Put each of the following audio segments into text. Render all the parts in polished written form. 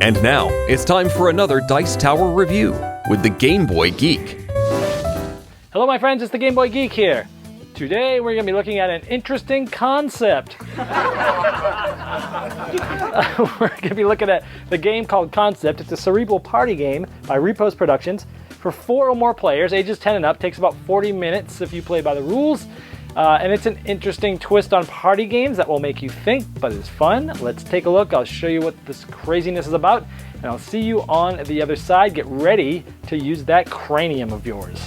And now, it's time for another Dice Tower review with the Game Boy Geek. Hello my friends, it's the Game Boy Geek here. Today we're going to be looking at an interesting concept. We're going to be looking at the game called Concept. It's a cerebral party game by Repos Productions for 4 or more players, ages 10 and up. Takes about 40 minutes if you play by the rules. And it's an interesting twist on party games that will make you think, but it's fun. Let's take a look. I'll show you what this craziness is about, and I'll see you on the other side. Get ready to use that cranium of yours.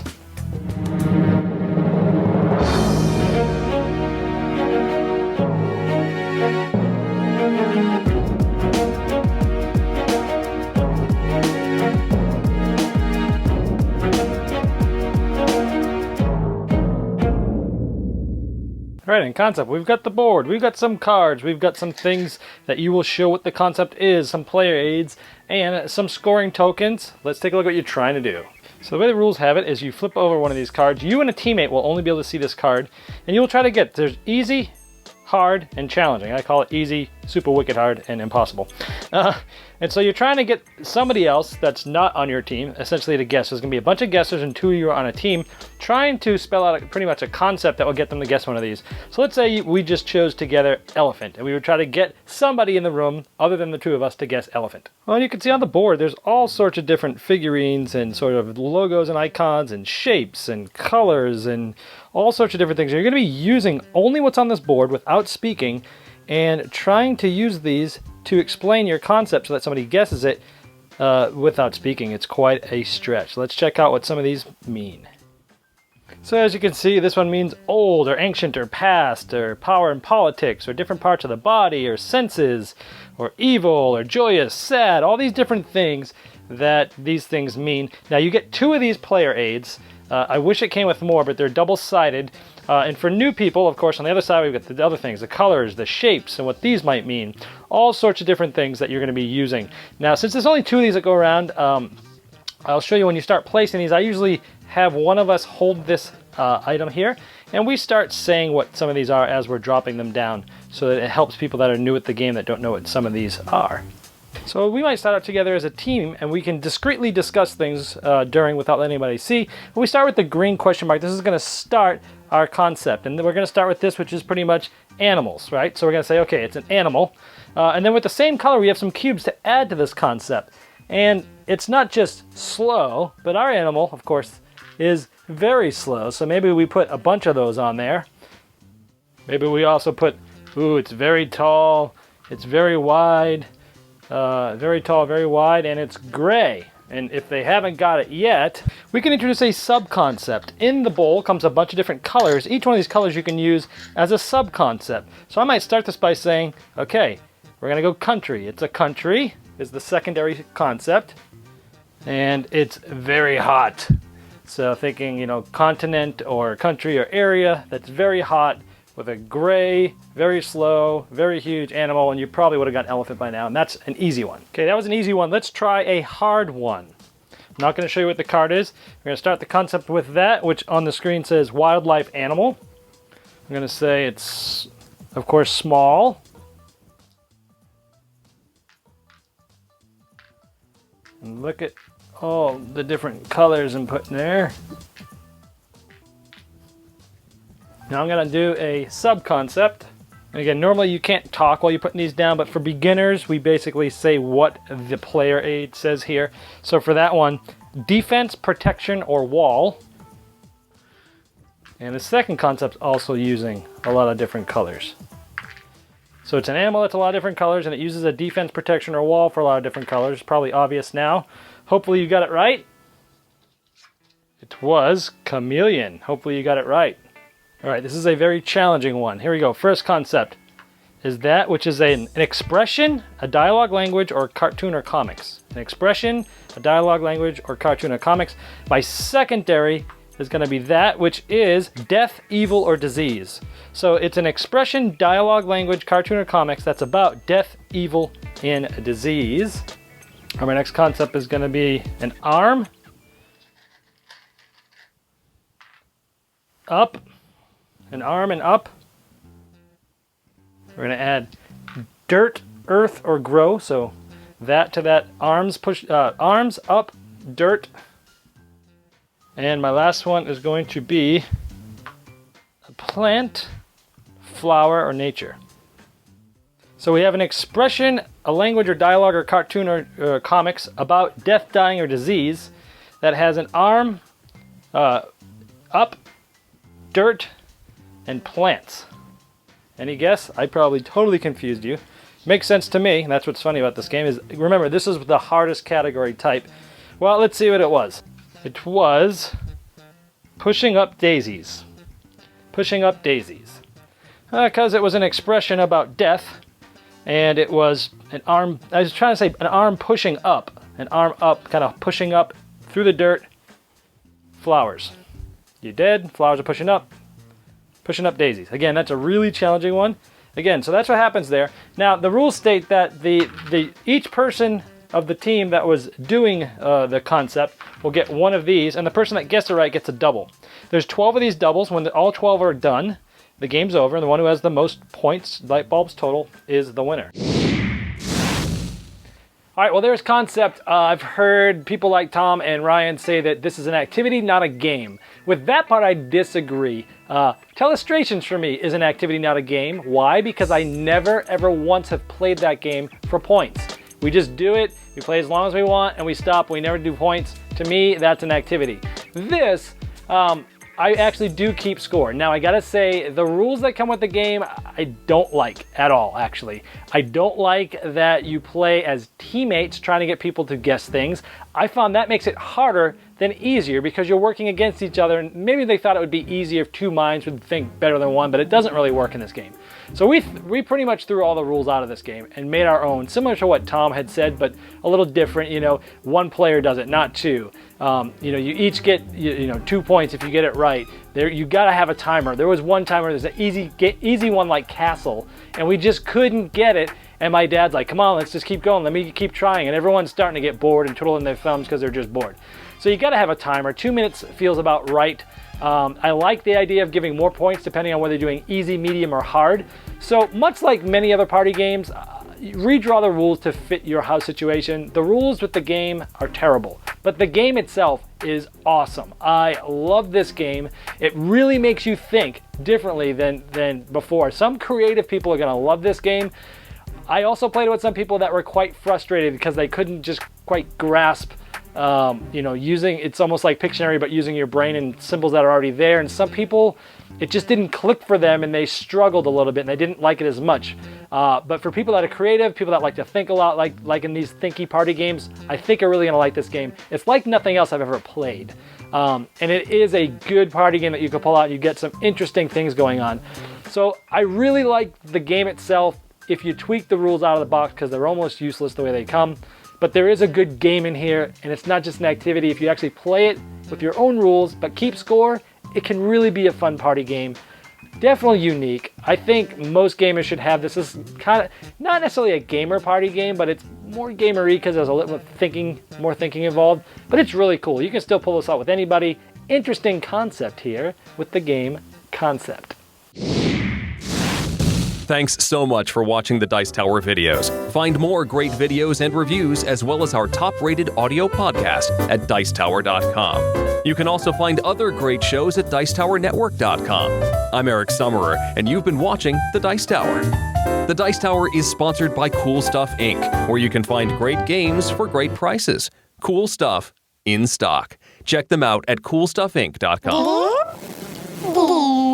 Right, in Concept, we've got the board, we've got some cards, we've got some things that you will show what the concept is, some player aids, and some scoring tokens. Let's take a look at what you're trying to do. So the way the rules have it is you flip over one of these cards. You and a teammate will only be able to see this card, and you'll try to get, there's easy, hard, and challenging. I call it easy, super wicked hard, and impossible. And so you're trying to get somebody else that's not on your team, essentially to guess. There's going to be a bunch of guessers and 2 of you are on a team, trying to spell out pretty much a concept that will get them to guess one of these. So let's say we just chose together elephant, and we would try to get somebody in the room, other than the 2 of us, to guess elephant. Well, you can see on the board, there's all sorts of different figurines and sort of logos and icons and shapes and colors and all sorts of different things. You're going to be using only what's on this board without speaking and trying to use these to explain your concept so that somebody guesses it without speaking. It's quite a stretch. Let's check out what some of these mean. So as you can see, this one means old or ancient or past or power and politics or different parts of the body or senses or evil or joyous, sad, all these different things that these things mean. Now you get 2 of these player aids. I wish it came with more, but they're double-sided. And for new people, of course, on the other side, we've got the other things, the colors, the shapes, and what these might mean. All sorts of different things that you're going to be using. Now, since there's only 2 of these that go around, I'll show you when you start placing these. I usually have one of us hold this item here, and we start saying what some of these are as we're dropping them down, so that it helps people that are new at the game that don't know what some of these are. So we might start out together as a team, and we can discreetly discuss things during without letting anybody see. But we start with the green question mark. This is going to start our concept, and then we're going to start with this, which is pretty much animals, right? So we're going to say, okay, it's an animal. And then with the same color, we have some cubes to add to this concept. And it's not just slow, but our animal, of course, is very slow. So maybe we put a bunch of those on there. Maybe we also put, ooh, it's very tall, it's very wide, very tall, very wide, and it's gray. And if they haven't got it yet, we can introduce a sub-concept. In the bowl comes a bunch of different colors. Each one of these colors you can use as a sub-concept. So I might start this by saying, okay, we're going to go country. It's a country is the secondary concept, and it's very hot. So thinking, you know, continent or country or area that's very hot with a gray, very slow, very huge animal, and you probably would have got elephant by now, and that's an easy one. Okay, that was an easy one. Let's try a hard one. I'm not going to show you what the card is. We're going to start the concept with that, which on the screen says wildlife animal. I'm going to say it's, of course, small. And look at all the different colors I'm putting there. Now I'm going to do a sub-concept. And again, normally you can't talk while you're putting these down, but for beginners, we basically say what the player aid says here. So for that one, defense, protection, or wall. And the second concept's also using a lot of different colors. So it's an animal that's a lot of different colors, and it uses a defense, protection, or wall for a lot of different colors. Probably obvious now. Hopefully you got it right. It was chameleon. Hopefully you got it right. All right, this is a very challenging one. Here we go. First concept is that which is an expression, a dialogue language, or cartoon or comics. An expression, a dialogue language, or cartoon or comics. My secondary is going to be that which is death, evil, or disease. So it's an expression, dialogue language, cartoon, or comics that's about death, evil, and disease. Our next concept is going to be an arm, up, an arm and up. We're going to add dirt, earth, or grow. So that to that. Arms up, dirt. And my last one is going to be a plant, flower, or nature. So we have an expression, a language or dialogue or cartoon or comics about death, dying, or disease that has an arm, up, dirt, and plants. Any guess? I probably totally confused you. Makes sense to me. That's what's funny about this game is, remember, this is the hardest category type. Well, let's see what it was. It was pushing up daisies. Pushing up daisies. Because it was an expression about death, and it was an arm, I was trying to say an arm pushing up. An arm up, kind of pushing up through the dirt. Flowers. You dead, flowers are pushing up. Pushing up daisies. Again, that's a really challenging one. Again, so that's what happens there. Now, the rules state that each person of the team that was doing the concept will get one of these, and the person that gets it right gets a double. There's 12 of these doubles. When all 12 are done, the game's over, and the one who has the most points, light bulbs total, is the winner. All right, well, there's concept. I've heard people like Tom and Ryan say that this is an activity, not a game. With that part, I disagree. Telestrations for me is an activity, not a game. Why? Because I never, ever once have played that game for points. We just do it, we play as long as we want, and we stop. We never do points. To me, that's an activity. This, I actually do keep score. Now, I gotta say, the rules that come with the game, I don't like at all, actually. I don't like that you play as teammates trying to get people to guess things. I found that makes it harder than easier because you're working against each other, and maybe they thought it would be easier if two minds would think better than one, but it doesn't really work in this game. So we pretty much threw all the rules out of this game and made our own, similar to what Tom had said, but a little different. You know, one player does it, not two. You know, you each get 2 points if you get it right. There, you gotta have a timer. There was one timer. There's an easy one like Castle, and we just couldn't get it. And my dad's like, "Come on, let's just keep going. Let me keep trying." And everyone's starting to get bored and twiddling their thumbs because they're just bored. So you gotta have a timer. 2 minutes feels about right. I like the idea of giving more points depending on whether you're doing easy, medium, or hard. So much like many other party games, redraw the rules to fit your house situation. The rules with the game are terrible, but the game itself is awesome. I love this game. It really makes you think differently than before. Some creative people are gonna love this game. I also played it with some people that were quite frustrated because they couldn't just quite grasp using, it's almost like Pictionary, but using your brain and symbols that are already there. And some people, it just didn't click for them and they struggled a little bit and they didn't like it as much. But for people that are creative, people that like to think a lot, like in these thinky party games, I think are really gonna like this game. It's like nothing else I've ever played. And it is a good party game that you can pull out and you get some interesting things going on. So I really like the game itself if you tweak the rules out of the box because they're almost useless the way they come. But there is a good game in here, and it's not just an activity. If you actually play it with your own rules, but keep score, it can really be a fun party game. Definitely unique. I think most gamers should have this. This is kind of, not necessarily a gamer party game, but it's more gamery because there's a little more thinking involved. But it's really cool. You can still pull this out with anybody. Interesting concept here with the game Concept. Thanks so much for watching the Dice Tower videos. Find more great videos and reviews as well as our top-rated audio podcast at Dicetower.com. You can also find other great shows at Dicetowernetwork.com. I'm Eric Summerer, and you've been watching The Dice Tower. The Dice Tower is sponsored by Cool Stuff Inc., where you can find great games for great prices. Cool stuff in stock. Check them out at CoolStuffInc.com.